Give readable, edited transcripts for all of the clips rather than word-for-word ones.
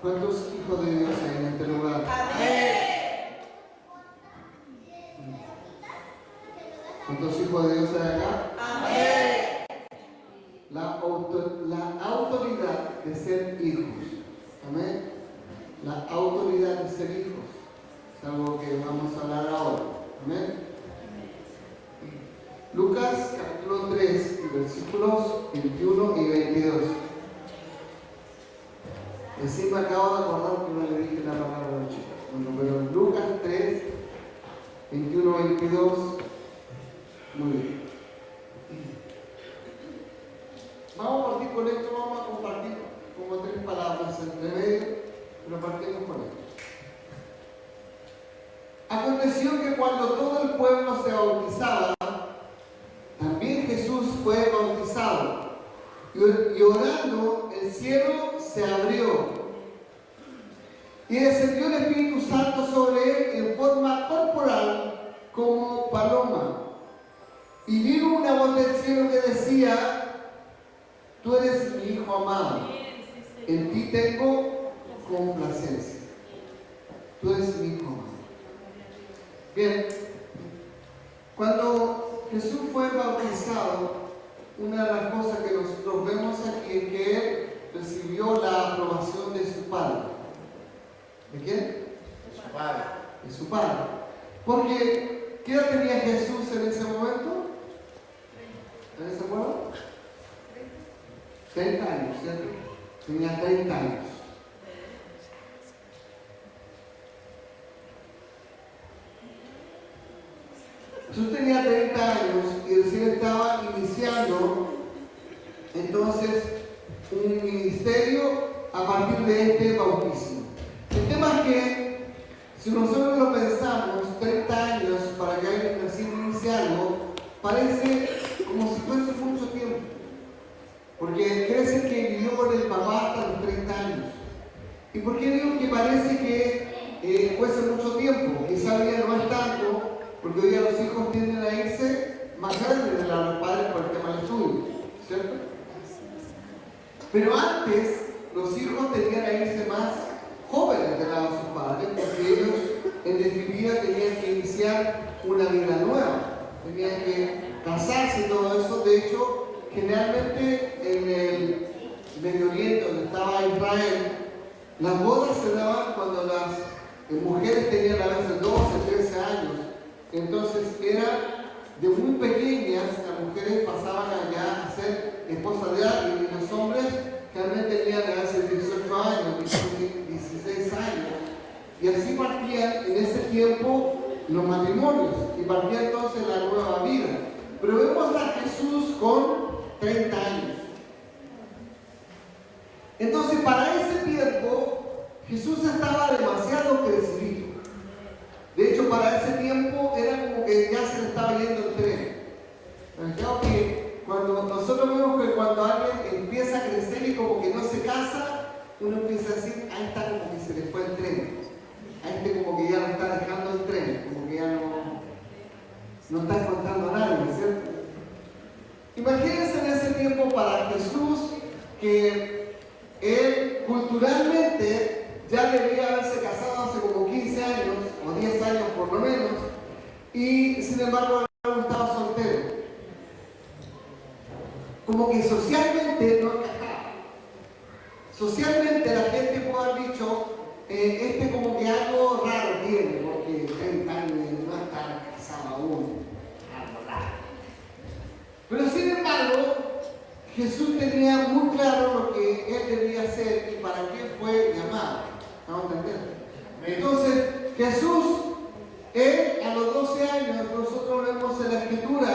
¿Cuántos hijos de Dios hay en este lugar? Amén. ¿Cuántos hijos de Dios hay acá? Amén. La autoridad de ser hijos. Amén. La autoridad de ser hijos. Es algo que vamos a hablar ahora. Amén. Lucas capítulo 3, versículos 21 y 22. Recién me acabo de acordar que no le dije la palabra a los chicos. Bueno, pero Lucas 3, 21, 22. Muy bien. Vamos a partir con esto, vamos a compartir como 3 palabras entre medio, pero partimos con esto. Aconteció que cuando todo el pueblo se bautizaba, también Jesús fue bautizado. Y orando, el cielo se abrió. Y descendió el Espíritu Santo sobre él en forma corporal como paloma. Y vino una voz del cielo que decía: tú eres mi Hijo amado, en ti tengo complacencia. Tú eres mi Hijo amado. Bien, cuando Jesús fue bautizado, una de las cosas que nosotros vemos aquí es que Él recibió la aprobación de su Padre. ¿De quién? De su Padre. De su Padre. Porque, ¿qué edad tenía Jesús en ese momento? ¿En ese momento? 30 años, ¿cierto? Tenía 30 años. Jesús tenía 30 años y recién estaba iniciando entonces un ministerio a partir de este bautismo. El tema es que si nosotros lo pensamos, 30 años para que alguien recién inicie algo, parece como si fuese mucho tiempo. Porque quiere decir que vivió con el papá hasta los 30 años. ¿Y por qué digo que parece que fuese mucho tiempo? Quizá hoy día no es tanto, porque hoy día los hijos tienden a irse más grandes de los padres por el tema del estudio, ¿cierto? Pero antes los hijos tendían a irse más jóvenes del lado de sus padres, porque ellos en definitiva tenían que iniciar una vida nueva, tenían que casarse y todo eso. De hecho, generalmente en el Medio Oriente, donde estaba Israel, las bodas se daban cuando las mujeres tenían a veces 12, 13 años. Entonces era de muy pequeñas, las mujeres pasaban allá a ser esposas de alguien, y los hombres realmente tenían a veces 18 años, 16 años. Y así partían en ese tiempo los matrimonios, y partía entonces la nueva vida. Pero vemos a Jesús con 30 años. Entonces, para ese tiempo, Jesús estaba demasiado crecido. De hecho, para ese tiempo era como que ya se le estaba yendo el tren. Creo que cuando nosotros vemos que cuando alguien empieza a crecer y como que no se casa, uno empieza a decir: ahí está, como que se le fue el tren. A este como que ya no está dejando el tren, como que ya no está encontrando a nadie, ¿cierto? Imagínense en ese tiempo para Jesús que él culturalmente ya debía haberse casado hace como 15 años o 10 años por lo menos, y sin embargo él estaba soltero. Como que socialmente no encajaba. Socialmente la gente puede haber dicho: este como que algo raro tiene, porque 30 años no está casado aún, algo raro. Pero sin embargo, Jesús tenía muy claro lo que él debía hacer y para qué fue llamado. ¿Estamos entendiendo? Entonces, Jesús, él a los 12 años, nosotros vemos en la Escritura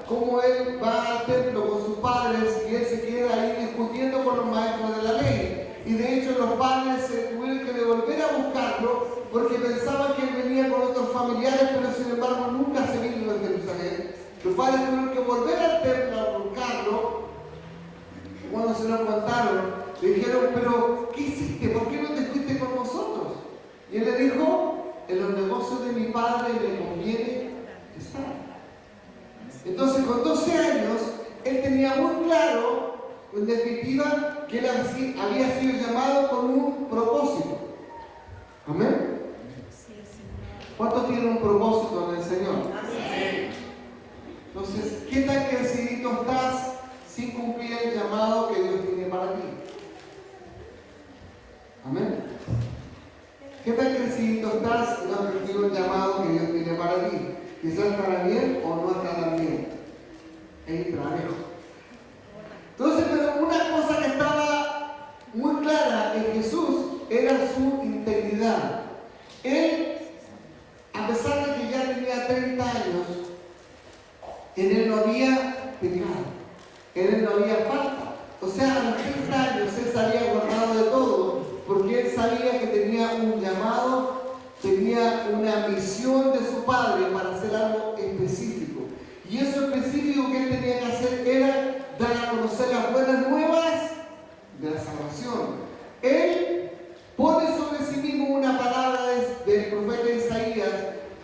cómo él va al templo con sus padres y él se queda ahí discutiendo con los maestros de la ley. Y de hecho los padres se tuvieron que devolver a buscarlo porque pensaban que él venía con otros familiares, pero sin embargo nunca se vino de Jerusalén. Los padres tuvieron que volver al templo a buscarlo. Cuando se lo contaron, le dijeron: pero ¿qué hiciste? ¿Por qué no te fuiste con nosotros? Y él le dijo: en los negocios de mi padre me conviene estar. Entonces, con 12 años, él tenía muy claro en definitiva, que él había sido llamado con un propósito. Amén. ¿Cuántos tienen un propósito en el Señor? Entonces, ¿qué tan crecidito estás sin cumplir el llamado que Dios tiene para ti? Amén. ¿Qué tan crecidito estás en cumplir el llamado que Dios tiene para ti? Quizás estará bien o no estará bien. Es parejo. Entonces, pero una cosa que estaba muy clara en Jesús era su integridad. Él, a pesar de que ya tenía 30 años, en él no había pecado, en él no había falta. O sea, a los 30 años él se había guardado de todo, porque él sabía que tenía un llamado, tenía una misión de su padre para hacer algo específico. Y eso específico que él tenía que hacer era dar a conocer las buenas nuevas de la salvación. Él pone sobre sí mismo una palabra del profeta Isaías,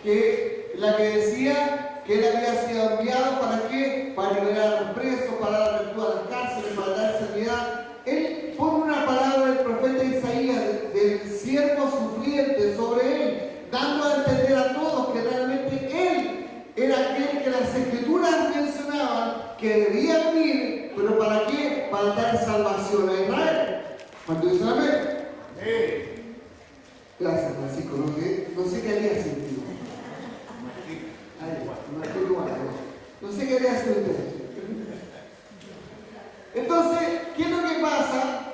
que la que decía que él había sido enviado ¿para qué? Para liberar a los presos, para dar apertura a las cárceles, para dar sanidad. Él pone una palabra del profeta Isaías, del siervo sufriente, sobre él, dando a entender a todos que realmente él era aquel que las escrituras mencionaban que debía venir, pero ¿para qué? Para dar salvación a Israel. ¿Cuánto dicen amén? Gracias, Francisco. No sé qué haría sin ti. No sé qué haría sin usted. Entonces, ¿qué es lo que pasa?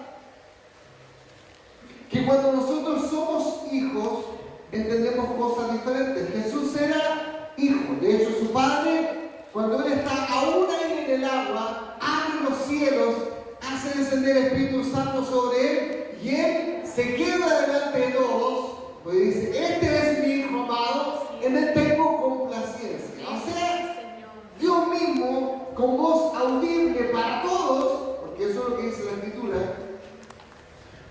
Que cuando nosotros somos hijos, entendemos cosas diferentes. Jesús era hijo. De hecho, su padre, cuando él está aún ahí en el agua, abre los cielos, hace descender el Espíritu Santo sobre él, y él se queda delante de todos, pues dice, este es mi hijo amado, en él tengo complacencia. O sea, Dios mismo, con voz audible para todos, porque eso es lo que dice la Escritura,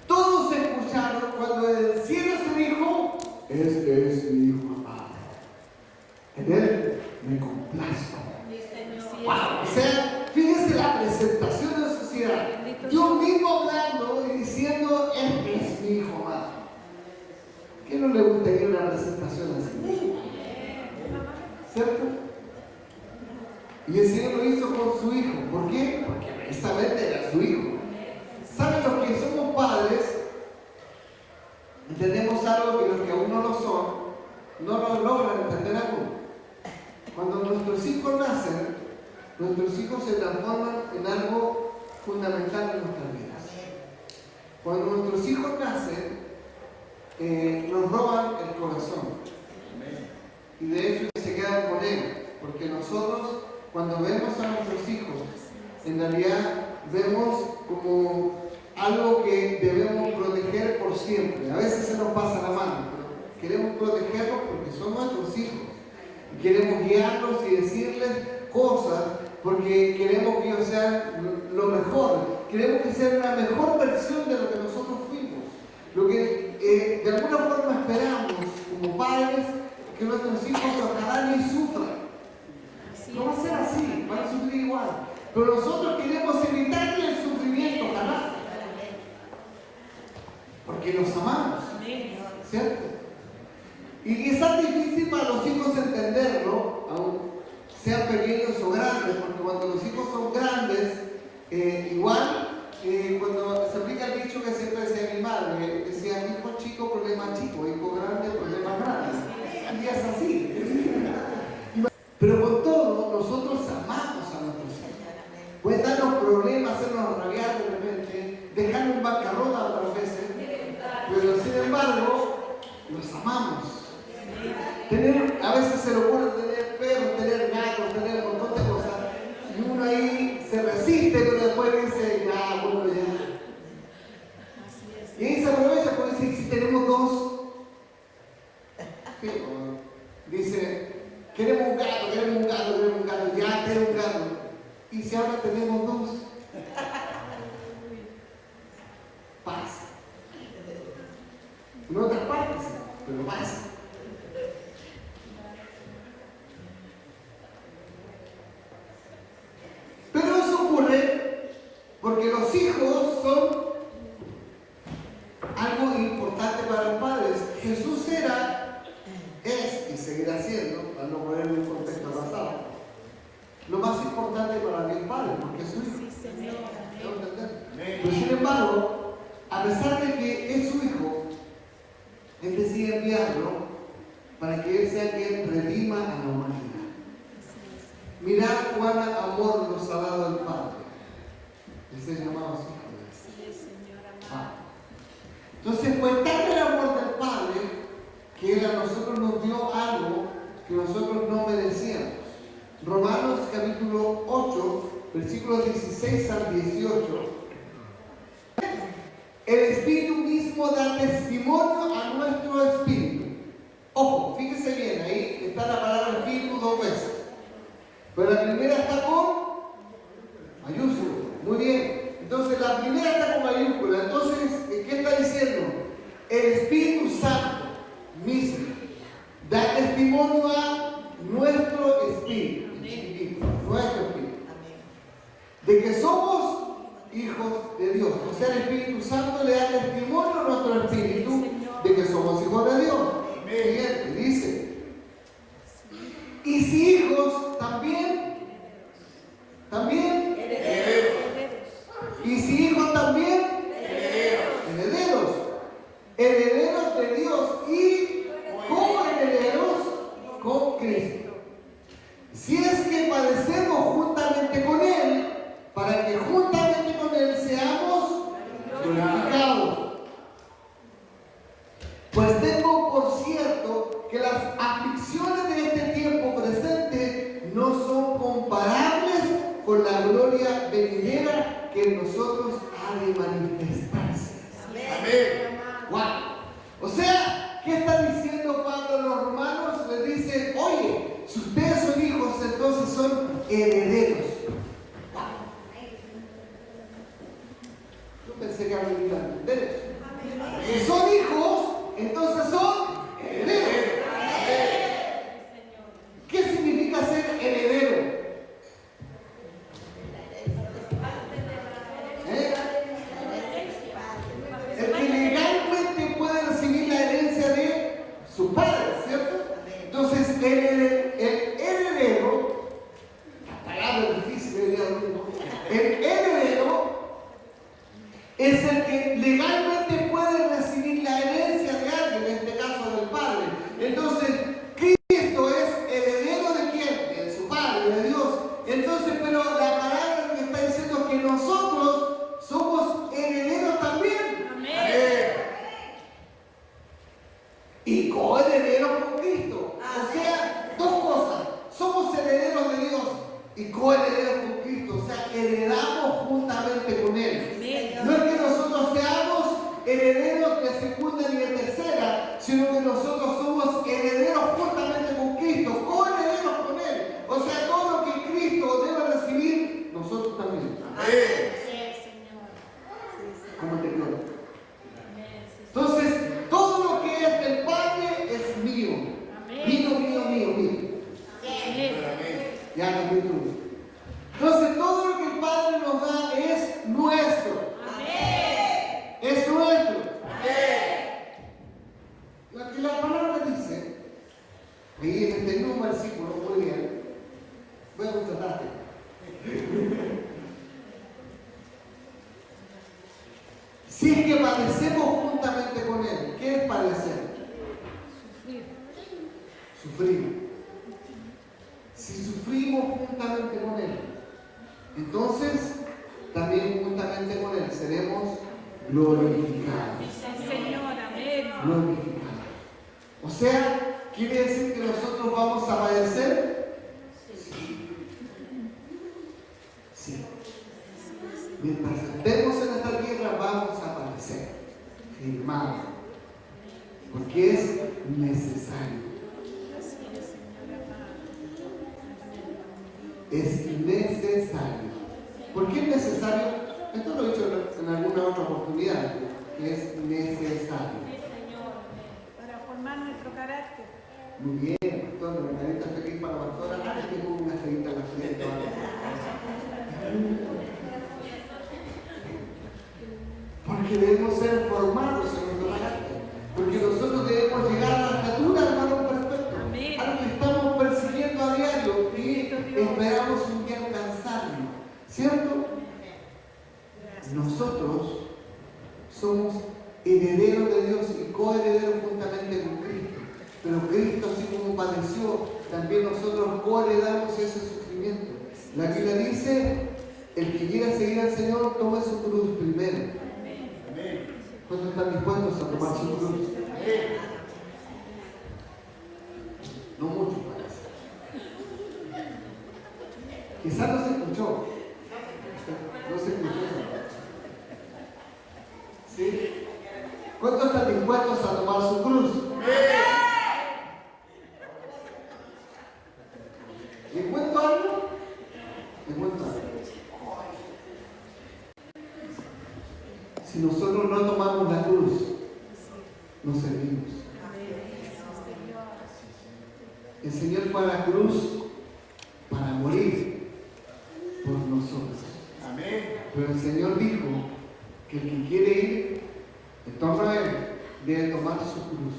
todos escucharon cuando del cielo se dijo, este es mi hijo amado, en él me complazco. Wow. O sea, fíjense la presentación de la sociedad. Dios mismo hablando y diciendo, este es mi hijo amado. ¿Qué no le gustaría una presentación así? ¿Cierto? Y el Señor lo hizo con su hijo. ¿Por qué? Porque precisamente era su hijo. ¿Saben los que somos padres? Entendemos algo que los que aún no lo son, no lo logran entender aún. Cuando nuestros hijos nacen, nuestros hijos se transforman en algo fundamental en nuestras vidas. Cuando nuestros hijos nacen, nos roban el corazón. Y de hecho se quedan con él. Porque nosotros, cuando vemos a nuestros hijos, en realidad vemos como algo que debemos proteger por siempre. A veces se nos pasa la mano, pero queremos protegerlos porque son nuestros hijos. Y queremos guiarlos y decirles cosas porque queremos que ellos sean lo mejor. Queremos que sean la mejor versión de lo que nosotros fuimos. Lo que de alguna forma esperamos como padres, que nuestros hijos ojalá ni sufran. No va a ser así, van a sufrir igual. Pero nosotros queremos evitarle el sufrimiento, ojalá. Porque los amamos. ¿Cierto? Y es tan difícil para los hijos entenderlo, aun sean pequeños o grandes, porque cuando los hijos son grandes, igual cuando se aplica el dicho que siempre decía mi madre, decía hijo chico, problema chico, hijo grande, problema grande. Y es así. Pero con todo, nosotros amamos a nuestros hijos. Pueden darnos problemas, hacernos rabiar de repente, dejarnos en bancarrota otras veces, pero sin embargo, los amamos. A veces se le ocurre tener seguir haciendo, para no poner en un contexto pasado. Lo más importante para mí es el Padre, porque es su hijo. ¿No entender? Pero sin embargo, a pesar de que es su hijo, Él decide enviarlo para que Él sea quien redima a la humanidad. Mirad cuán amor nos ha dado el Padre. Él se llamaba su hijo. Entonces, pues tal el amor del Padre que Él a nosotros nos dio algo que nosotros no merecíamos. Romanos capítulo 8, versículos 16 al 18. El Espíritu mismo da testimonio a nuestro espíritu. Ojo, fíjese bien, ahí está la palabra espíritu 2 veces. Pero la primera está con mayúscula. Muy bien. Entonces la primera está con mayúscula. Entonces, ¿qué está diciendo? El Espíritu Santo mismo da testimonio a nuestro espíritu. Nuestro espíritu. De que somos hijos de Dios. O sea, el Espíritu Santo le da testimonio a nuestro espíritu de que somos hijos de Dios. Siguiente, dice. Y si hijos, también. Y si hijos, también. Herederos. Herederos de Dios y coherederos con Cristo. Si es que padecemos juntamente con Él, para que juntamente con Él seamos glorificados. Pues tengo por cierto que las aflicciones de este tiempo presente no son comparables con la gloria venidera que en nosotros ha de manifestarse. Amén. Wow. O sea, ¿qué está diciendo Pablo a los romanos? Le dice, oye, si ustedes son hijos, entonces son herederos. Yo pensé que había venido a entender eso. Si son hijos, entonces son herederos. ¿Qué significa ser heredero? El que legalmente puede recibir la herencia de su padre, ¿cierto? Entonces, el heredero, la palabra es difícil, el heredero es el que legalmente puede recibir la herencia de alguien, en este caso del padre. Entonces, Cristo es heredero de quién? De su padre, de Dios. Entonces, pero la palabra que está diciendo es que nosotros somos herederos también. Amén. Y coherederos con Cristo. O sea, dos cosas. Somos herederos de Dios y coherederos con Cristo. O sea, heredamos juntamente con Él. No es que nosotros seamos herederos de segunda ni de tercera, sino que nosotros somos herederos juntamente con Cristo, coherederos con Él. O sea, todo lo que Cristo debe recibir, nosotros también. Amén. ¿Cómo te quedas? Entonces, todo lo que es del Padre es mío. Mío. Ya también tú. Entonces, todo lo que el Padre nos da es nuestro. Es nuestro. Lo que la palabra dice, ahí en este mismo versículo, muy bien, voy a contratarte. Si es que padecemos juntamente con Él, ¿qué es padecer? Sufrir. Si sufrimos juntamente con Él, entonces también juntamente con Él seremos glorificados. Glorificados. O sea, ¿quiere decir que nosotros vamos a padecer? Sí. Mientras estemos en esta tierra vamos a padecer. Firmado. Porque es necesario. Es necesario. ¿Por qué es necesario? Esto lo he dicho en alguna otra oportunidad. Que es necesario. Para formar nuestro carácter. Muy bien, pastor, me carita feliz para la pastora. Ay, tengo una estrellita en la frente. Porque debemos ser formados en nuestro carácter. Porque nosotros debemos llegar a la estatura del varón perfecto. A nosotros somos herederos de Dios y coherederos juntamente con Cristo. Pero Cristo, así como padeció, también nosotros coheredamos ese sufrimiento. La Biblia dice, el que quiera seguir al Señor, tome su cruz primero. ¿Cuántos están dispuestos a tomar su cruz? No mucho parece. Quizás no se escuchó. No se escuchó. ¿Sí? ¿Cuántos están dispuestos a tomar su cruz? ¿Les cuento algo? Les cuento algo. Si nosotros no tomamos la cruz, no servimos. El Señor fue a la cruz para morir por nosotros. Pero el Señor dijo que el que quiere ir en torno a Él debe tomar su cruz.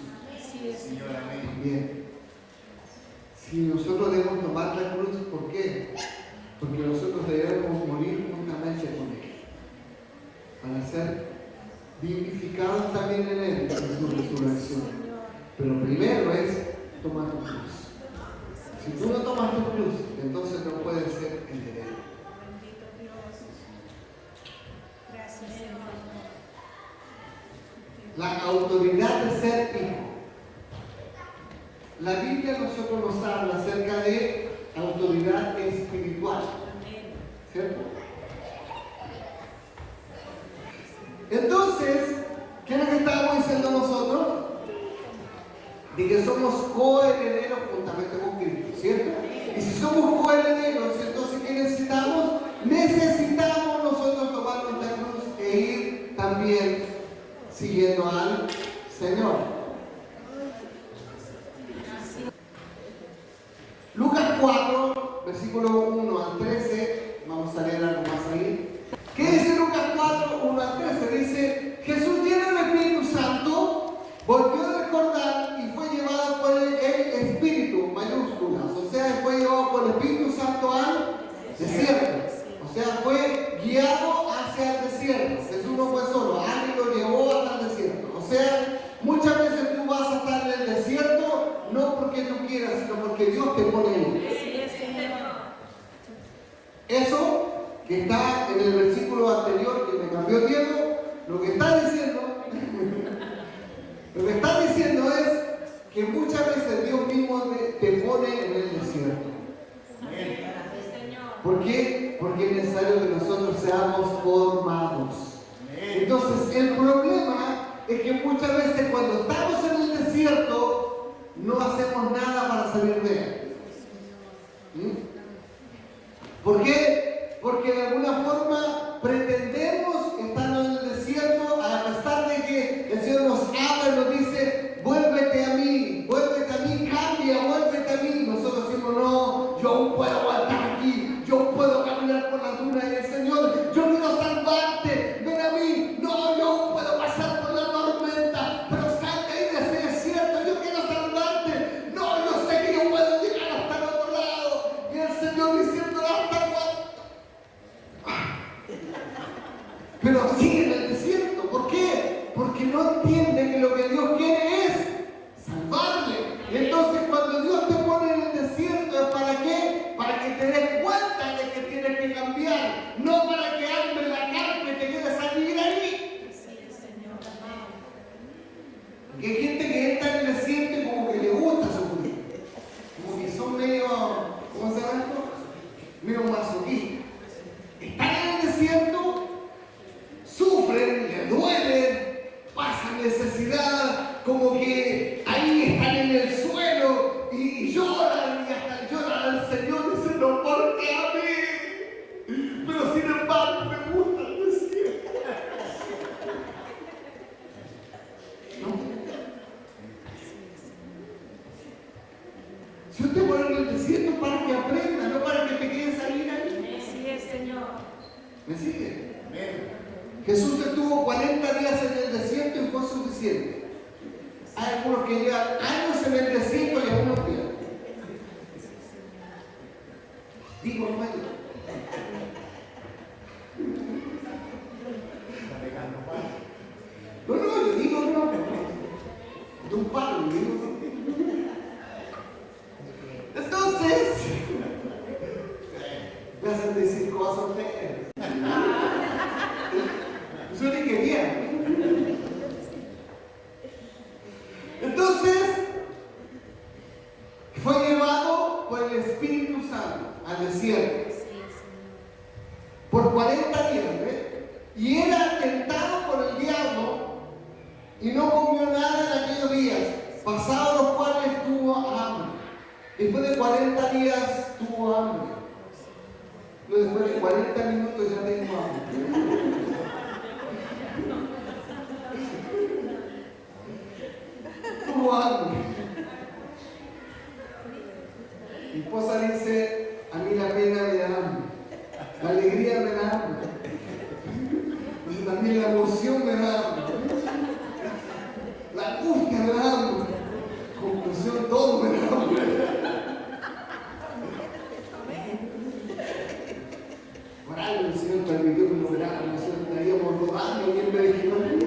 Bien. Si nosotros debemos tomar la cruz, ¿por qué? Porque nosotros debemos morir juntamente con Él, para ser vivificados también en Él, en su resurrección. Pero primero es tomar tu cruz. Si tú no tomas tu cruz, entonces no puedes ser heredero. Bendito Dios. Gracias, Señor. La autoridad de ser hijo. La Biblia nosotros nos habla acerca de autoridad espiritual. ¿Cierto? Entonces, ¿qué es lo que estábamos diciendo nosotros? De que somos coherederos juntamente con Cristo, ¿cierto? Y si somos coherederos, entonces ¿qué necesitamos? Necesitamos nosotros tomar nuestra cruz e ir también siguiendo al Señor. Lucas 4, versículo 1 al 13, vamos a leer algo más ahí. ¿Qué dice Lucas 4, 1 al 13? Dice, Jesús lleno del Espíritu Santo, volvió a recordar y fue llevado por el Espíritu, mayúsculas, o sea, fue llevado por el Espíritu Santo al desierto. O sea, fue guiado hacia el desierto. Jesús no fue solo, alguien lo llevó hasta el desierto. O sea, muchas veces tú vas a estar en el desierto, no porque tú quieras, sino porque Dios te pone ahí. Eso que está en el versículo anterior, que me cambió Diego, lo que está diciendo es que muchas veces Dios mismo te pone en el desierto. ¿Por qué? Porque es necesario que nosotros seamos formados. Entonces, el problema es que muchas veces cuando estamos en el desierto, no hacemos nada para salir de él. ¿Por qué? Porque de alguna forma pretendemos, estando en el desierto, a pesar de que el Señor nos habla y nos dice, vuélvete a mí, cambia, vuélvete a mí. Nosotros decimos, no, yo aún puedo aguantar aquí, yo puedo caminar por la duna y el Señor, yo quiero salvarte, ven a mí, no, yo aún puedo pasar por la tormenta, pero salga ahí de ese desierto, yo quiero salvarte, no, yo sé que yo puedo llegar hasta el otro lado. Y el Señor diciendo, hasta pero sigue en el desierto. ¿Por qué? Porque no entiende que lo que Dios quiere es salvarle. Y entonces cuando Dios te pone en el desierto, ¿es para qué? Para que te des cuenta de que tienes que cambiar, no para que armes la carne y te quedes a vivir ahí. Porque hay gente que está en el desierto y como que le gusta sufrir, como que son medio, ¿cómo se llama esto? Medio masoquistas. Están en el desierto, sufren, les duele, pasan necesidad, como que ahí están en el suelo y lloran y hasta lloran al Señor diciendo, ¿por qué a mí? Pero sin embargo me gusta el desierto. ¿No? Si usted pone en el desierto para que aprenda, no para que te quede salir ahí. Así es, Señor. ¿Me sigue? Jesús estuvo 40 días en el desierto y fue suficiente. Hay algunos que llevan años en el desierto y algunos días. Digo, no hay. un palo. ¿No? Entonces, me hacen decir cosas a ustedes. Yo ni quería. Entonces, fue llevado por el Espíritu Santo al desierto por 40 días, ¿ves? Y era tentado por el diablo y no comió nada en aquellos días, pasados los cuales tuvo hambre. Después de 40 días tuvo hambre. No, después de 40 minutos ya tengo hambre. Tuvo hambre. Mi esposa dice, a mí la pena me da hambre, la alegría me da hambre, y también la emoción me da hambre, la angustia me da hambre, conclusión, todo me da hambre. Por algo el Señor permitió que lo grabáramos, nosotros estaríamos rodando bien vegetales.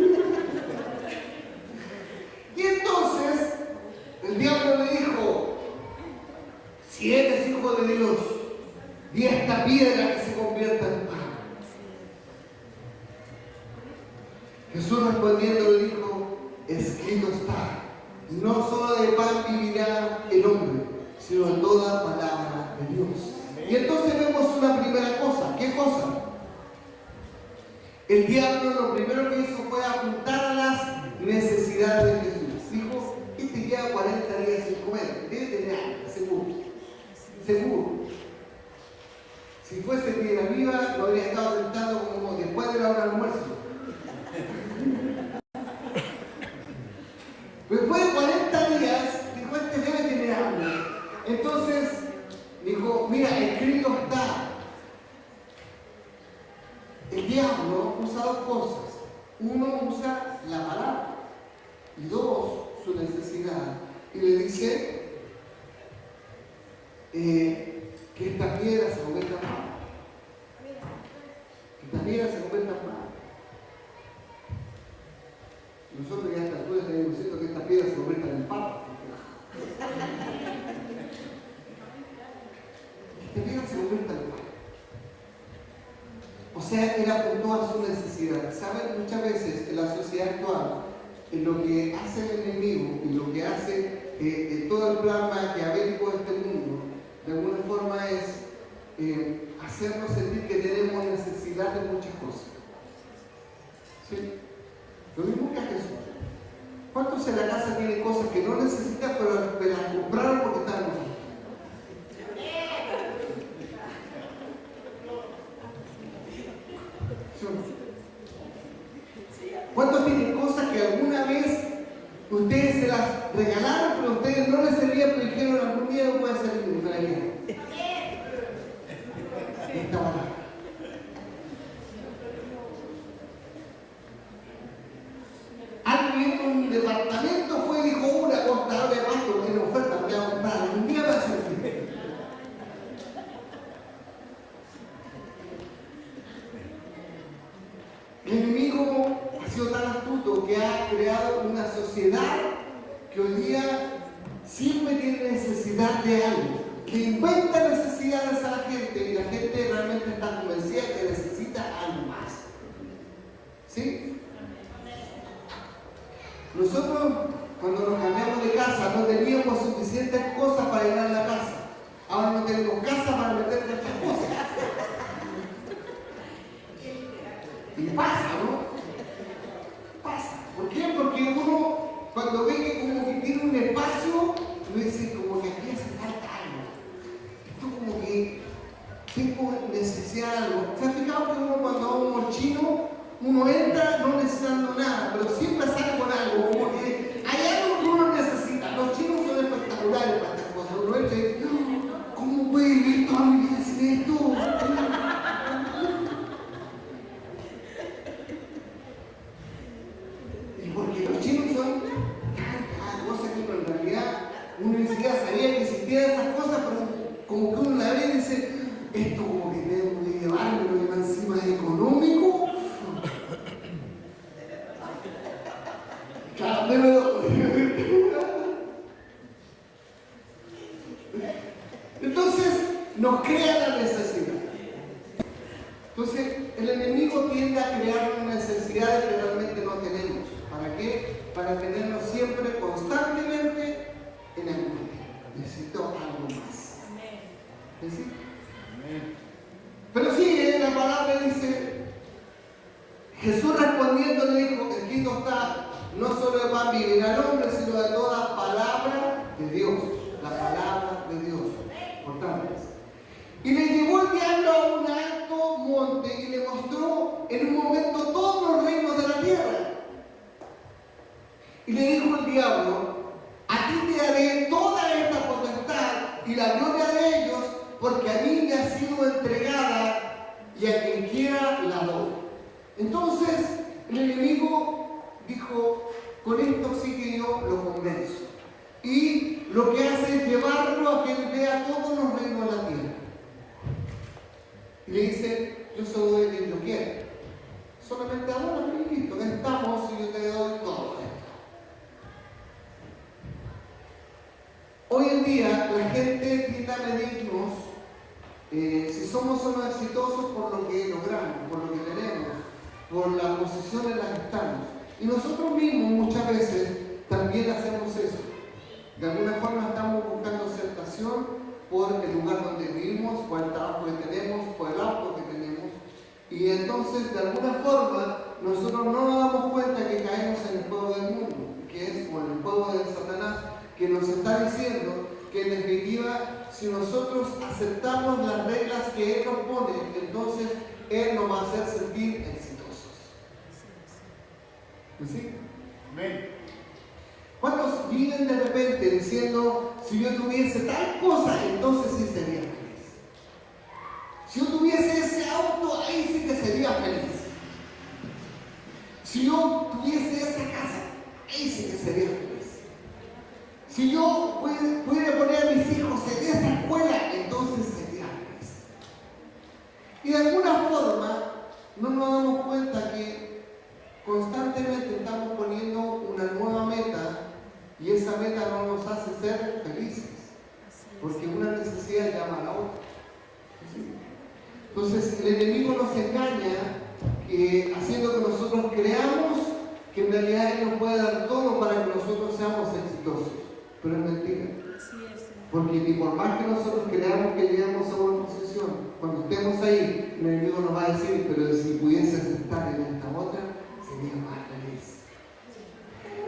Y entonces el diablo le dijo, si eres hijo de Dios, di a esta piedra que se convierta en pan. Jesús respondiendo le dijo, escrito está, no solo de pan vivirá el hombre, sino de toda palabra de Dios. Y entonces vemos una primera cosa. ¿Qué cosa? El diablo lo primero que hizo fue apuntar a las necesidades de Jesús. Dijo, este lleva 40 días sin comer, debe tener hambre, seguro. Seguro. Si fuese piedra viva, lo habría estado tentando como después de la hora del almuerzo. Después de 40 días, dijo, este debe tener hambre. Entonces, dijo, mira, escrito está. El diablo usa dos cosas. Uno usa la palabra. Y dos, su necesidad. Y le dice que esta piedra se convierta en pan. Que esta piedra se convierta en pan. Nosotros ya a esta altura estamos diciendo que esta piedra se convierta en pan. Que esta piedra se convierta en pan. O sea, él apuntó a su necesidad. ¿Saben? Muchas veces en la sociedad actual, en lo que hace el enemigo y lo que hace todo el plan maquiavélico de este mundo, de alguna forma es hacernos sentir que tenemos necesidad de muchas cosas. ¿Sí? Lo mismo que a Jesús. ¿Cuántos en la casa tienen cosas que no necesitan, pero las compraron porque están en ¿Cuántos tienen cosas que alguna vez ustedes se las regalaron, pero ustedes no les servían, pero dijeron algún día no puede ser ninguna la vida? Esta hora. Alguien en un departamento fue y dijo una contadora de pasto, tiene oferta, voy a comprar, un día va a ser. El enemigo ha sido tan astuto que ha creado una sociedad que hoy día siempre tiene necesidad de algo, que inventa necesidades a la gente y la gente realmente está convencida que necesita algo más. ¿Sí? Nosotros, cuando nos cambiamos de casa, no teníamos suficientes cosas para llenar la casa. Ahora no tenemos casa para meter tantas cosas. Y pasa, ¿no? Pasa. ¿Por qué? Porque uno, cuando ve que como que tiene un espacio, uno dice como que aquí hace falta algo. Esto como que tengo necesidad de algo. ¿Se han fijado que uno cuando va a un molchino, uno entra no necesitando nada, pero siempre sale con algo? Como que hay algo que uno necesita. Los chinos son espectaculares para estas cosas. Uno entra y dice, ¿cómo puede vivir toda mi vida sin esto? Porque los chinos son tantas cosas que uno en realidad uno ni siquiera sabía que existían esas cosas, pero como que uno la ve y dice, esto como que tengo que llevarlo, que más encima es económico. Claro, a crear una necesidad que realmente no tenemos. ¿Para qué? Para tenernos siempre, constantemente en angustia. Necesito algo más. ¿Sí? Pero sí, la palabra dice, Jesús respondiendo le dijo, escrito está, no solo de pan vivirá el hombre, sino de toda palabra de Dios. La palabra de Dios. Importante. Y le llevó el diablo a un alto monte y le mostró en un momento todos los reinos de la tierra. Y le dijo el diablo, a ti te daré toda esta potestad y la gloria de ellos, porque a mí me ha sido entregada y a quien quiera la doy. Entonces el enemigo dijo, con esto sí que yo lo convenzo. Y lo que hace es llevarlo a que él vea todos los reinos de la tierra. Y le dice, yo soy el que yo quiero. Solamente ahora, listo, estamos y yo te doy todo esto. Hoy en día la gente tiende a medirnos si somos o no exitosos por lo que logramos, por lo que tenemos, por la posición en la que estamos. Y nosotros mismos muchas veces también hacemos eso. De alguna forma estamos buscando aceptación por el lugar donde vivimos, por el trabajo que tenemos, por el auto que tenemos. Y entonces, de alguna forma, nosotros no nos damos cuenta que caemos en el juego del mundo, que es como el juego de Satanás, que nos está diciendo que en definitiva, si nosotros aceptamos las reglas que Él nos pone, entonces Él nos va a hacer sentir exitosos. ¿Sí? Amén. ¿Cuántos viven de repente diciendo, si yo tuviese tal cosa, entonces sí sería feliz? Si yo tuviese ese auto, ahí sí que sería feliz. Si yo tuviese esa casa, ahí sí que sería feliz. Si yo pudiera poner a mis hijos en esa escuela, entonces sería feliz. Y de alguna forma, no nos damos cuenta que constantemente estamos poniendo una nueva meta y esa meta no nos hace ser felices, porque una necesidad llama a la otra. ¿Sí? Entonces el enemigo nos engaña haciendo que nosotros creamos que en realidad Él nos puede dar todo para que nosotros seamos exitosos, pero es mentira. Porque ni por más que nosotros creamos que llegamos a una posición, cuando estemos ahí, el enemigo nos va a decir, pero si pudiese estar en esta otra, sería más feliz.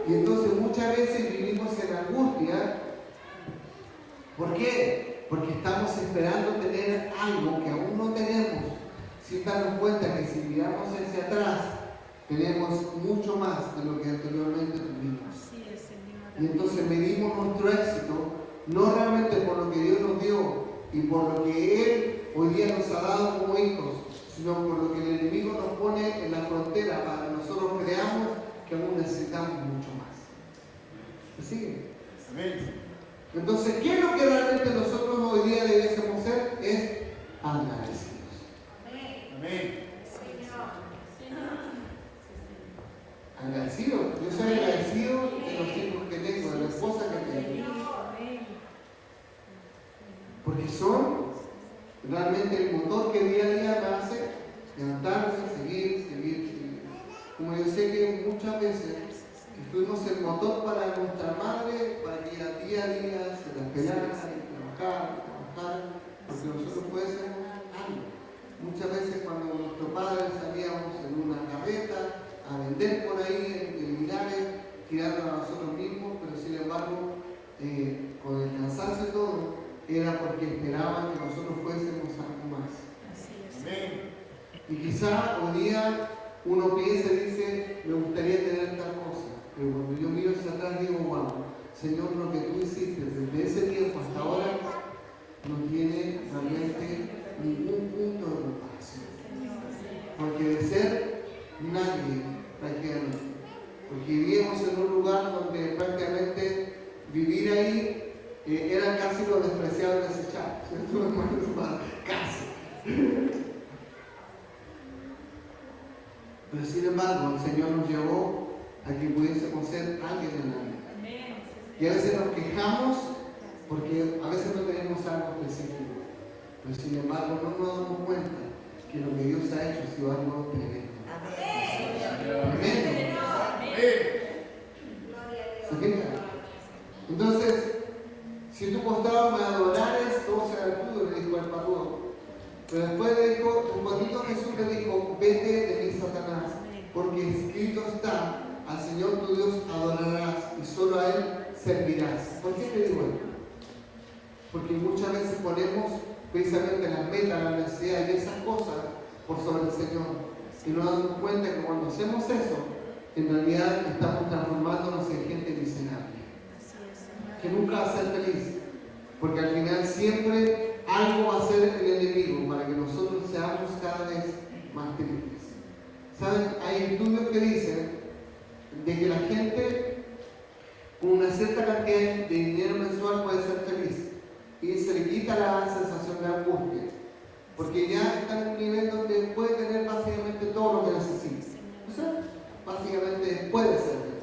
Y entonces muchas veces vivimos en angustia. ¿Por qué? Porque estamos esperando tener algo que aún no tenemos, sin darnos cuenta que si miramos hacia atrás, tenemos mucho más de lo que anteriormente tuvimos. Y entonces medimos nuestro éxito, no realmente por lo que Dios nos dio y por lo que Él hoy día nos ha dado como hijos, sino por lo que el enemigo nos pone en la frontera para que nosotros creamos que aún necesitamos mucho más. ¿Me sigue? Amén. Entonces, ¿qué es lo que realmente nosotros hoy día debiésemos ser? Es agradecidos. Amén. Agradecido. Yo soy agradecido de los hijos que tengo, de la esposa que tengo. Porque son realmente el motor que día a día me hace levantarse, seguir. Como yo sé que muchas veces fuimos el motor para nuestra madre, para que ella día a día se la pelara, trabajar, porque nosotros fuésemos algo. Muchas veces cuando nuestros padres salíamos en una carreta a vender por ahí en Linares, tirando a nosotros mismos, pero sin embargo, con el cansancio y todo, era porque esperaban que nosotros fuésemos algo más. Amén. Y quizá un día uno piensa y dice, me gustaría tener tal cosa, pero cuando yo miro hacia atrás digo, wow, Señor, lo que tú hiciste desde ese tiempo hasta ahora no tiene realmente ningún punto de comparación. Porque de ser nadie, prácticamente, porque vivíamos en un lugar donde prácticamente vivir ahí era casi lo despreciado y desechado, ¿cierto? Casi. Pero sin embargo, el Señor nos llevó a que pudiésemos ser alguien en la vida. Y a veces nos quejamos porque a veces no tenemos algo específico. Pero sin embargo, no nos damos cuenta que lo que Dios ha hecho ha sido algo tremendo. Amén. ¿Se fijan? Entonces, si tu costado me adorares, todo será tuyo, le dijo el patrón. Pero después le dijo, un poquito Jesús le dijo, vete de mí, Satanás, porque escrito está, al Señor tu Dios adorarás y solo a Él servirás. ¿Por qué te digo esto? Porque muchas veces ponemos precisamente las metas, la necesidad y esas cosas por sobre el Señor. Y nos damos cuenta que cuando hacemos eso, en realidad estamos transformándonos en gente miserable, que nunca va a ser feliz, porque al final siempre algo va a ser el enemigo para que nosotros seamos cada vez más tristes. ¿Saben? Hay estudios que dicen de que la gente con una cierta cantidad de dinero mensual puede ser feliz y se le quita la sensación de angustia, porque ya está en un nivel donde puede tener básicamente todo lo que necesita. O sea, básicamente puede ser feliz.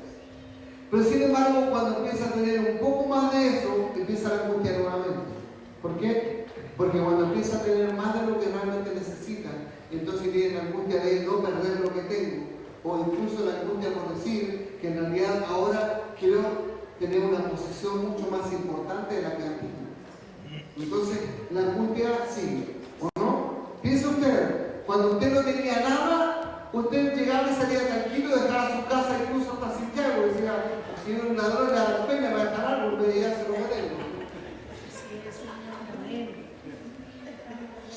Pero sin embargo, cuando empieza a tener un poco más de eso, empieza la angustia nuevamente. ¿Por qué? Porque cuando empieza a tener más de lo que realmente necesita, entonces viene la angustia de no perder lo que tengo, o incluso la angustia por decir que en realidad ahora quiero tener una posición mucho más importante de la que antes. Entonces la angustia sigue, ¿o no? Piensa usted, cuando usted no tenía nada, usted llegaba y salía tranquilo, dejaba su casa incluso hasta Santiago, decía, si un ladrón le da la pena, me va a dejar algo, me diría, se lo tengo.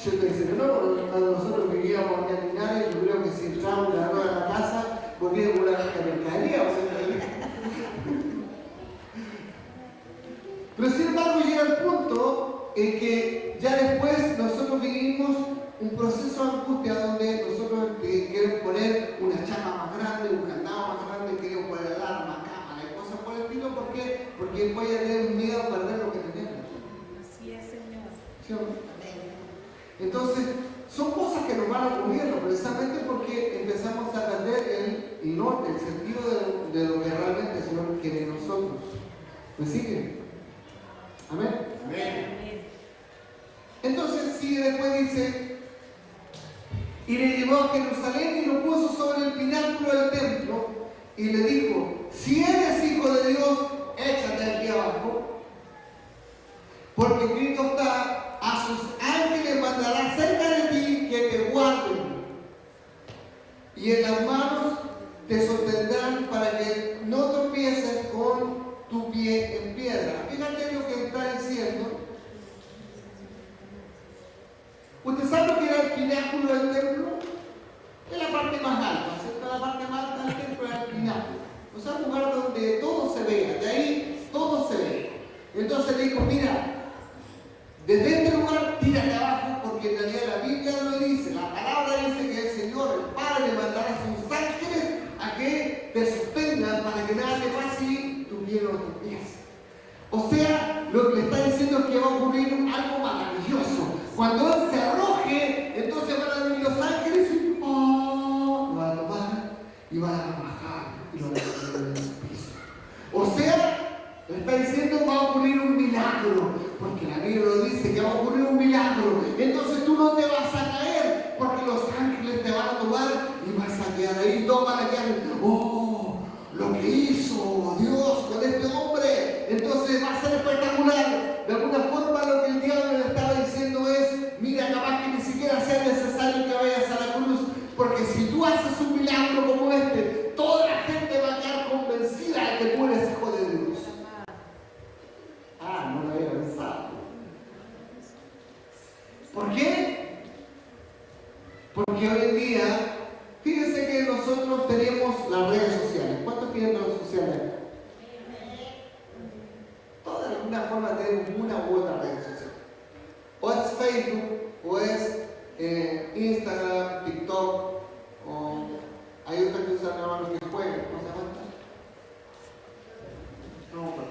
Yo te dice que no, cuando nosotros vivíamos en Linares, yo creo que si entramos en la rueda de la casa, volvíamos con una caja de mercadería, o sea, pero sin embargo llega el punto en que ya después nosotros vivimos un proceso de angustia donde nosotros queremos poner una chapa más grande, un candado más grande, queremos poner alarma, cámara y cosas por el estilo. ¿Por qué? Porque voy a tener miedo a perder lo que tenemos. Así es, Señor. ¿Sí o no? Entonces, son cosas que nos van ocurriendo precisamente porque empezamos a perder el norte, el sentido de lo que realmente el Señor quiere de nosotros. ¿Me siguen? Amén. Amén. Entonces sigue después dice, y le llevó a Jerusalén y lo puso sobre el pináculo del templo y le dijo, si eres hijo de Dios, échate aquí abajo, porque escrito está, a sus ángeles mandará cerca de ti que te guarden y en las manos te sostendrán para que no tropieces con tu pie en piedra. Fíjate lo que está diciendo. ¿Usted sabe lo que era el pináculo del templo? Es la parte más alta, ¿cierto? La parte más alta del templo era el pináculo. O sea, un lugar donde todo se vea, de ahí todo se ve. Entonces le dijo, mira, desde este lugar tírate abajo, porque en realidad la Biblia lo dice, la palabra dice que el Señor, el Padre, mandará a sus ángeles a que te sostengan para que nada te pase y tu pie no tropiece. O sea, lo que le está diciendo es que va a ocurrir algo maravilloso. Cuando Él se arroje, entonces van a venir los ángeles y lo van a tomar y van a bajar y lo van a poner en el piso. O sea, le está diciendo va a ocurrir un milagro, porque la Biblia lo dice que va a ocurrir un milagro. Entonces tú no te vas a caer, porque los ángeles te van a tomar y vas a quedar ahí, todos van a quedar, oh, lo que hizo Dios con este hombre. Entonces va a ser espectacular. De alguna forma lo que el diablo le estaba diciendo es, mira, capaz que ni siquiera sea necesario que vayas a la cruz, porque si tú haces un milagro como este, toda la gente va a quedar convencida de que tú eres hijo de Dios. Ah, no lo había pensado. ¿Por qué? Porque hoy en día, fíjense que nosotros tenemos las redes sociales. ¿Cuántos tienen redes sociales? Todas de alguna forma tenemos una u otra red social. O es Facebook, o es Instagram, TikTok, o hay otras que usan nada más los que juegan. ¿Cómo se llama? No, pero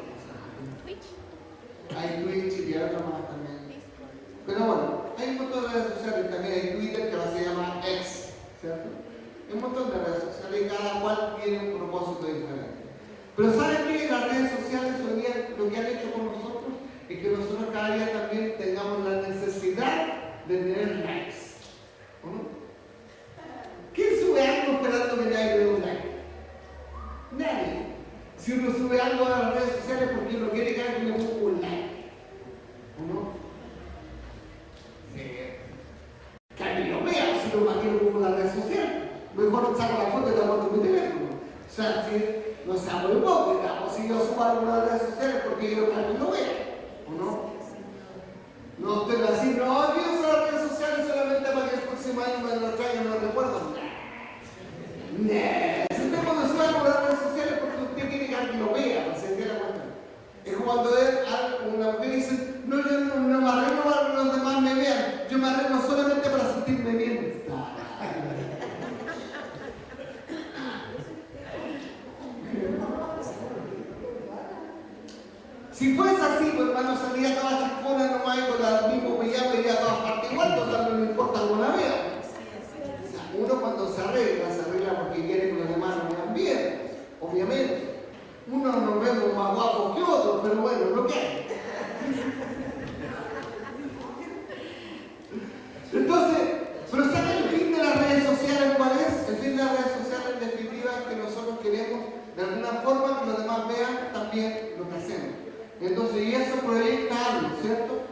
hay Twitch y hay otras más también. Pero bueno, hay un montón de redes sociales, también hay Twitter que ahora se llama X, ¿cierto? Hay un montón de redes sociales y cada cual tiene un propósito diferente. Pero ¿saben qué? Las redes sociales hoy día lo que han hecho con nosotros es que nosotros cada día también tengamos la necesidad de tener likes. ¿O no? ¿Quién sube algo sube algo a las redes sociales porque uno quiere que alguien le ponga un like. ¿O no? Que alguien lo vea, si no imagino como en las redes sociales. Mejor saco la foto y la mando en mi teléfono. O sea, si no sea muy hipócrita, o si yo subo algo a las redes sociales porque quiero que alguien lo vea. ¿O no? No estoy así, no, yo uso las redes sociales solamente para que el próximo año me lo traigan los recuerdos. Si usted cuando sube algo a las redes sociales porque usted quiere que alguien lo vea, ¿se entiende la cuenta? Es como cuando una mujer dice, no, yo no me arreglo para que los demás me vean, yo me arreglo solamente para sentirme bien. Si fuese así, pues hermano, salía toda chascona nomás y con el mismo pijama iría a todas partes igual, total no le importa alguna vez. O sea, uno cuando se arregla porque quiere que los demás lo vean bien, obviamente. Uno nos vemos más guapos que otros, pero bueno, lo que hay. Entonces, pero ¿saben el fin de las redes sociales cuál es? El fin de las redes sociales en definitiva es que nosotros queremos de alguna forma que los demás vean también lo que hacemos. Entonces, y eso proyecta algo, ¿cierto?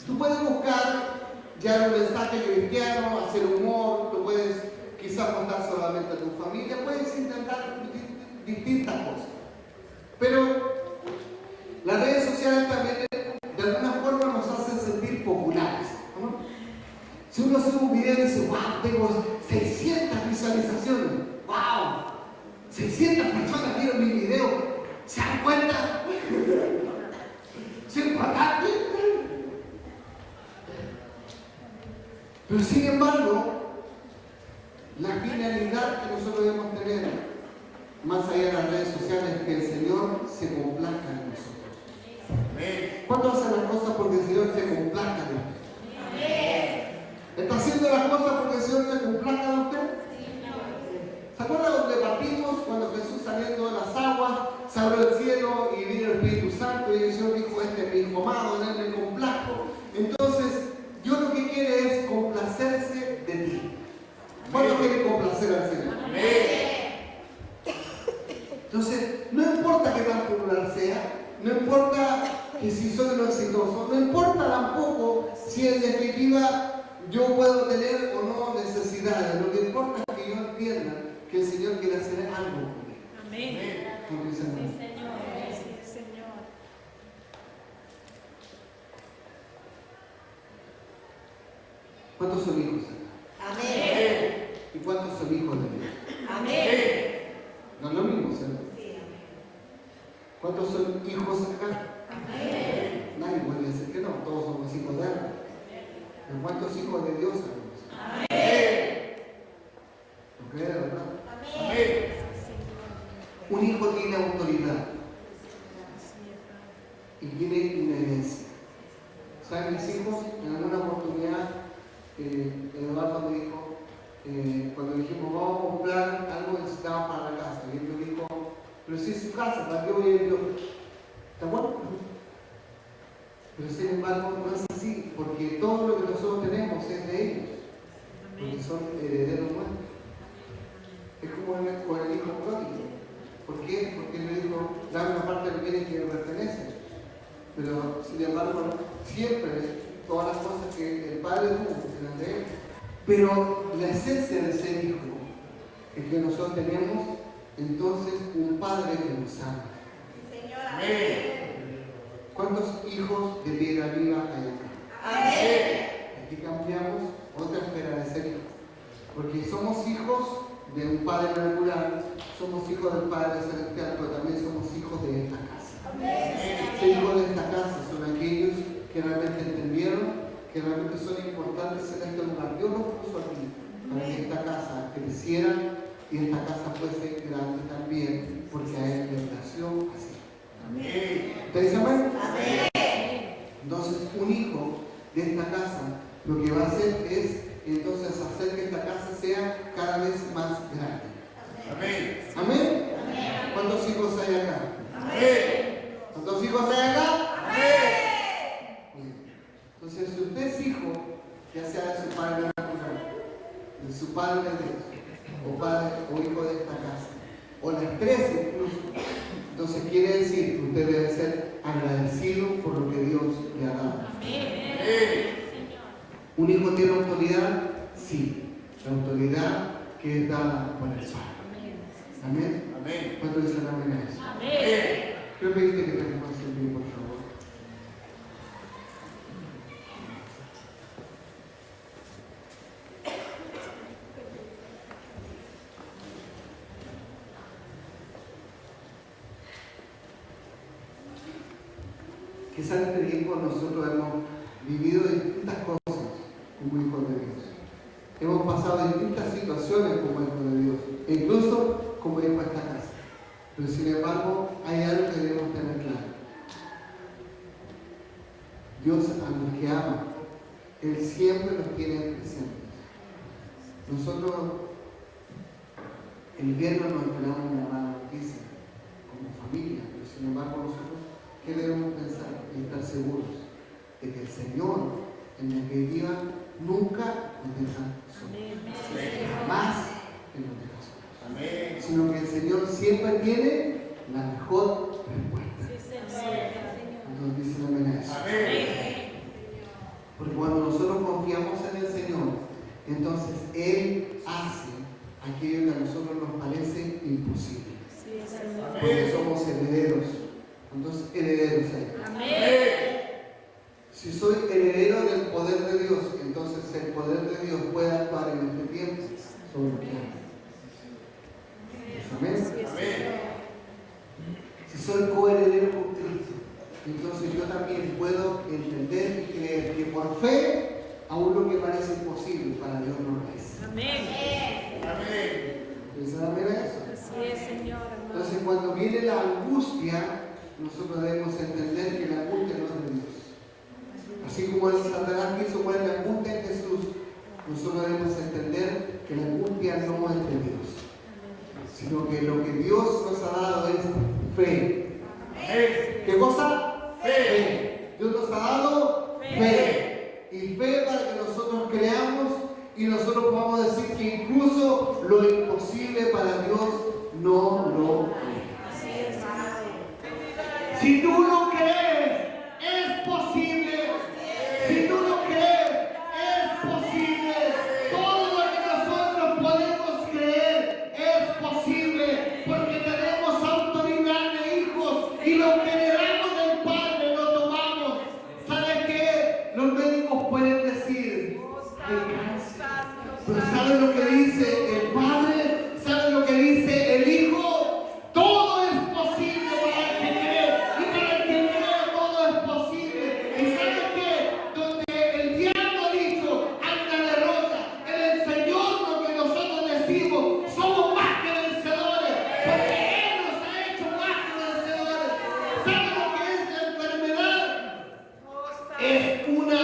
Tú puedes buscar ya un mensaje cristiano, hacer humor, tú puedes quizás contar solamente a tu familia, puedes intentar distintas cosas. Pero las redes sociales también de alguna forma nos hacen sentir populares, ¿no? Si uno sube un video y dice, wow, tengo 600 visualizaciones, wow, 600 personas vieron mi video, ¿se dan cuenta? Es importante. Pero sin embargo, la finalidad que nosotros debemos tener, más allá de las redes sociales, es que el Señor se complazca en nosotros. ¿Cuánto hacen las cosas porque el Señor se complazca de usted? ¿Está haciendo las cosas porque el Señor se complazca de usted? ¿Se acuerdan donde partimos cuando Jesús saliendo de las aguas, se abrió el cielo y vino el Espíritu Santo y el Señor dijo, este es mi hijo amado, en él me complazco? Entonces, Dios lo que quiere es complacerse de ti. ¿Cuánto quiere complacer al Señor? Entonces, no importa qué tan popular sea, no importa que si soy un exitoso, no importa tampoco si en definitiva yo puedo tener o no necesidades, lo que importa es que yo entienda que el Señor quiere hacer algo conmigo. Amén. Porque Sí, Señor. Sí, Señor. ¿Cuántos son hijos acá? Amén. ¿Y cuántos son hijos de Dios? Amén. No es lo mismo, ¿cierto? ¿Cuántos son hijos acá? Amén. Nadie puede decir que no, todos somos hijos de Él. ¿Pero cuántos hijos de Dios sabemos? Amén. ¿Lo cree, verdad? Amén. Un hijo tiene autoridad y tiene una herencia. ¿Saben mis hijos? En alguna oportunidad, Eduardo me dijo, cuando dijimos vamos a comprar algo necesitamos para la casa, y él me dijo, pero si es su casa, ¿para qué voy a ir yo? ¿Está bueno? Pero sin embargo no es así, porque todo lo que nosotros tenemos es de ellos, porque son herederos nuestros. Es como con el hijo pródigo. ¿Por qué? Porque él le dijo, dame una parte de los bienes que me pertenecen. Pero sin embargo, siempre todas las cosas que el padre tuvo eran de él. Pero la esencia de ser hijo es que nosotros tenemos entonces un padre que nos ama. Amén. ¿Cuántos hijos de piedra viva hay acá? Amén. Aquí cambiamos otra esfera de ser hijos. Porque somos hijos de un Padre regular, somos hijos del Padre Celestial, pero también somos hijos de esta casa. Los hijos de esta casa son aquellos que realmente entendieron que realmente son importantes en este lugar. Dios los puso aquí para que esta casa creciera y esta casa fuese grande también, porque a Él le nació así. ¿Ustedes saben? Entonces, un hijo de esta casa lo que va a hacer es entonces hacer que esta casa sea cada vez más grande. Amén. ¿Amén? ¿Cuántos hijos hay acá? Amén. ¿Cuántos hijos hay acá? Amén. Bien. Entonces, si usted es hijo, ya sea de su padre natural, de su padre de Dios, o padre o hijo de esta casa, o las tres incluso, entonces Entonces quiere decir que usted debe ser agradecido por lo que Dios le ha dado. ¿Un hijo tiene autoridad? Sí. La autoridad que es dada por el Padre. Amén. Amén. ¿Cuánto dicen amén a eso? Amén. Quiero pedirte que te reconoces bien, por favor. Quizás en este tiempo nosotros hemos vivido distintas cosas como hijos de Dios. Hemos pasado distintas situaciones como hijos de Dios, e incluso como hijos de esta casa. Pero sin embargo, hay algo que debemos tener claro. Dios a los que ama, Él siempre los tiene presentes. Nosotros el viernes nos esperamos una mala noticia como familia, pero sin embargo nosotros, ¿qué debemos pensar? Y estar seguros de que el Señor en definitiva nunca nos deja solos. Jamás que nos deja solos. Amén. Sino que el Señor siempre tiene la mejor respuesta. Entonces dicen amén a eso. Amén. Porque cuando nosotros confiamos en el Señor, entonces Él hace aquello que a nosotros nos parece imposible. Porque somos herederos. Entonces, herederos hay. Amén. Si soy heredero del poder de Dios, entonces el poder de Dios puede actuar en este tiempo sobre lo que hay. Amén. Amén. Si soy coheredero con Cristo, entonces yo también puedo entender y creer que por fe, aún lo que parece imposible para Dios no lo es. Amén. Amén. ¿Ustedes saben eso? Así es, Señor. Entonces, cuando viene la angustia, nosotros debemos entender que la angustia no es de Dios. Así como el Satanás quiso poner la angustia en Jesús, nosotros debemos entender que la angustia no es de Dios, sino que lo que Dios nos ha dado es fe. ¿Qué cosa? Fe. Dios nos ha dado fe. Y fe para que nosotros creamos y nosotros podamos decir que incluso lo imposible para Dios no lo es. Si tú lo crees, es posible. Si tú lo crees, es posible. Todo lo que nosotros podemos creer es posible. Porque tenemos autoridad de hijos y lo que heredamos del Padre lo tomamos. ¿Sabes qué? Los médicos pueden decir que cáncer. Pero ¿saben lo que dice el Padre? ¿Saben lo que dice el Hijo? Todo es posible para el que cree. Y para el que cree todo es posible. ¿Y saben qué? Donde el diablo ha dicho hay una derrota, en el Señor lo que nosotros decimos somos más que vencedores. Porque Él nos ha hecho más que vencedores. ¿Saben lo que es la enfermedad? Es una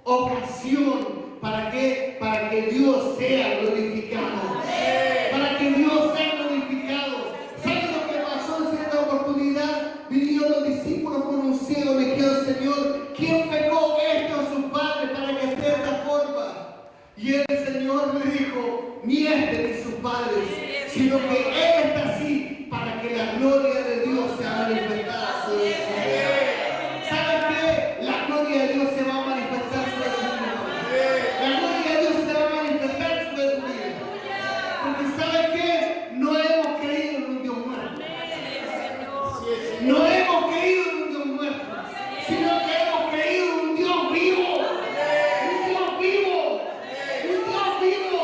ocasión. ¿Para qué? Para que Dios sea glorificado. Para que Dios sea glorificado. ¿Saben lo que pasó en cierta oportunidad? Vinieron los discípulos con un ciego y le dijeron, Señor, ¿quién pecó esto a sus padres para que esté de esta forma? Y el Señor le dijo, ni este ni sus padres, sino que Él está así para que la gloria de Dios sea manifestada sobre su vida. ¿Saben qué? La gloria de Dios se va a manifestar sobre su vida. La gloria de Dios se va a manifestar sobre tu vida. Porque ¿sabe qué? No hemos creído en un Dios muerto. No hemos creído en un Dios muerto, sino que hemos creído en un Dios vivo. Un Dios vivo. Un Dios vivo.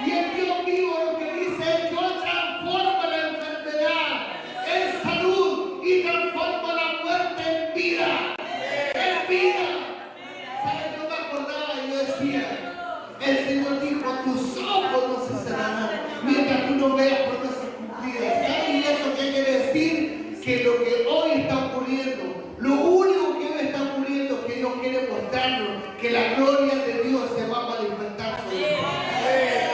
Y el Dios vivo lo que dice es: yo transformo la enfermedad en salud y transformo la muerte en vida. En vida. ¿Sabes? Yo me acordaba y yo decía, el Señor dijo, tus ojos no se cerrarán mientras tú no veas promesas cumplidas. ¿Sabes? Y eso qué quiere decir? Que lo que hoy está ocurriendo, lo único que hoy está ocurriendo es que Dios quiere mostrarnos que la gloria de Dios se va a manifestar sobre nosotros.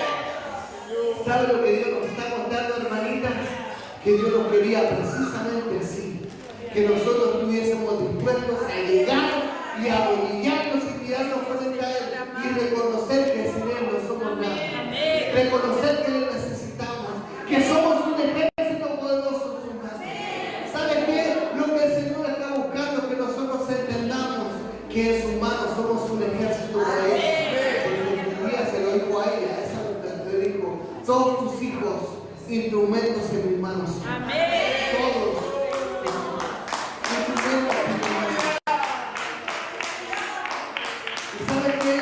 ¿Sabe lo que Dios nos está contando, hermanitas? Que Dios nos quería precisamente así, que nosotros estuviésemos dispuestos a llegar y a humillarnos y tirarnos frente a Él y reconocer que sin Él no somos nada. Reconocer que le necesitamos, que somos un ejército poderoso en sus manos. todos tus hijos, instrumentos en mis manos. Todos. Instrumentos en mis manos. ¿Y sabes qué?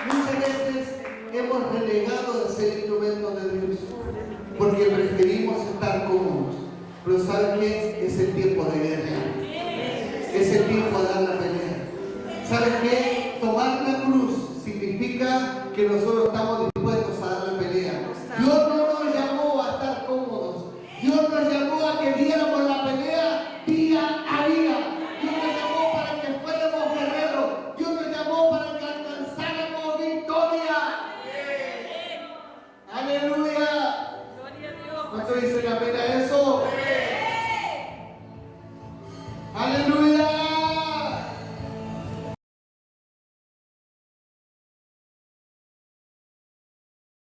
Muchas veces hemos renegado de ser instrumentos de Dios porque preferimos estar cómodos. Pero ¿sabes qué? Es el tiempo de guerra. Es el tiempo de dar la pelea. ¿Sabes qué? Tomar la cruz significa que nosotros estamos